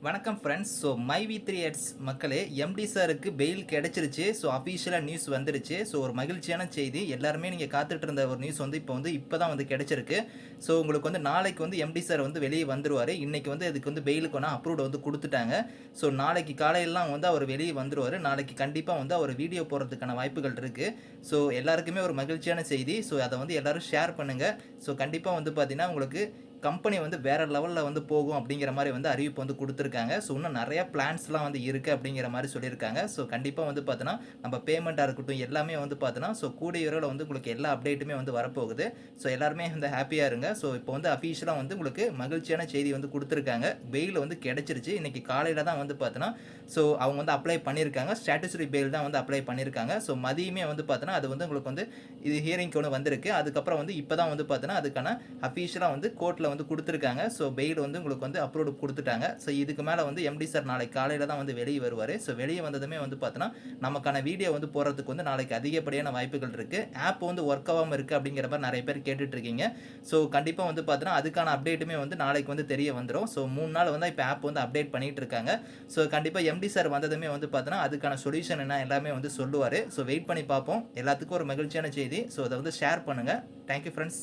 வணக்கம் friends. So மை வி த்ரீ எட்ஸ் மக்களே, எம்டி சாருக்கு பெயில் கிடைச்சிருச்சு. ஸோ அஃபீஷியலாக நியூஸ் வந்துருச்சு. ஸோ ஒரு மகிழ்ச்சியான செய்தி. எல்லாருமே நீங்கள் காத்துட்டு இருந்த ஒரு நியூஸ் வந்து இப்போ தான் வந்து கிடைச்சிருக்கு. ஸோ உங்களுக்கு வந்து நாளைக்கு வந்து எம்டி சார் வந்து வெளியே வந்துருவார். இன்றைக்கி வந்து இதுக்கு வந்து பெயிலுக்கு வேணால் அப்ரூவ்ட் வந்து கொடுத்துட்டாங்க. ஸோ நாளைக்கு காலையிலாம் வந்து அவர் வெளியே வந்துருவார். நாளைக்கு கண்டிப்பாக வந்து அவர் வீடியோ போடுறதுக்கான வாய்ப்புகள் இருக்குது. ஸோ எல்லாருக்குமே ஒரு மகிழ்ச்சியான செய்தி. ஸோ அதை வந்து எல்லோரும் ஷேர் பண்ணுங்கள். ஸோ கண்டிப்பாக வந்து பார்த்தீங்கன்னா உங்களுக்கு கம்பெனி வந்து வேறு லெவலில் வந்து போகும் அப்படிங்கிற மாதிரி வந்து அறிவிப்பு வந்து கொடுத்துருக்காங்க. ஸோ இன்னும் நிறையா பிளான்ஸ்லாம் வந்து இருக்குது அப்படிங்கிற மாதிரி சொல்லியிருக்காங்க. ஸோ கண்டிப்பாக வந்து பார்த்தோன்னா நம்ம பேமெண்ட்டாக இருக்கட்டும் எல்லாமே வந்து பார்த்தோன்னா ஸோ கூடிய விரைவில் வந்து உங்களுக்கு எல்லா அப்டேட்டுமே வந்து வரப்போகுது. ஸோ எல்லாருமே வந்து ஹாப்பியாக இருங்க. ஸோ இப்போ வந்து அஃபீஷியலாக வந்து உங்களுக்கு மகிழ்ச்சியான செய்தி வந்து கொடுத்துருக்காங்க. பெயில் வந்து கிடச்சிருச்சு. இன்றைக்கி காலையில் தான் வந்து பார்த்தோன்னா ஸோ அவங்க வந்து அப்ளை பண்ணியிருக்காங்க. ஸ்டாட்டஸ்டரி பெயில் தான் வந்து அப்ளை பண்ணியிருக்காங்க. ஸோ மதியமே வந்து பார்த்தோன்னா அது வந்து உங்களுக்கு வந்து இது ஹியரிங்க்கு ஒன்று வந்திருக்கு. அதுக்கப்புறம் வந்து இப்போ தான் வந்து பார்த்தோன்னா அதுக்கான அஃபீஷியலாக வந்து கோர்ட்டில் வந்து கொடுத்துருக்காங்க. ஸோ பெயில் வந்து உங்களுக்கு வந்து அப்ரூவ் கொடுத்துட்டாங்க. ஸோ இதுக்கு மேலே வந்து எம்டி சார் நாளைக்கு காலையில் தான் வந்து வெளியே வருவார். ஸோ வெளியே வந்ததுமே வந்து பார்த்தோன்னா நமக்கான வீடியோ வந்து போகிறதுக்கு வந்து நாளைக்கு அதிகப்படியான வாய்ப்புகள் இருக்குது. ஆப் வந்து ஒர்க் ஆகாமல் இருக்குது அப்படிங்கிற மாதிரி நிறைய பேர் கேட்டுட்ருக்கீங்க. ஸோ கண்டிப்பாக வந்து பார்த்தோன்னா அதுக்கான அப்டேட்டுமே வந்து நாளைக்கு வந்து தெரிய வந்துடும். ஸோ 3 நாள் வந்து இப்போ ஆப் வந்து அப்டேட் பண்ணிகிட்டு இருக்காங்க. ஸோ கண்டிப்பாக எம்டி சார் வந்ததுமே வந்து பார்த்தோன்னா அதுக்கான சொல்யூஷன் என்ன எல்லாமே வந்து சொல்லுவார். ஸோ வெயிட் பண்ணி பார்ப்போம். எல்லாத்துக்கும் ஒரு மகிழ்ச்சியான செய்தி. ஸோ அதை வந்து ஷேர் பண்ணுங்கள். Thank you friends.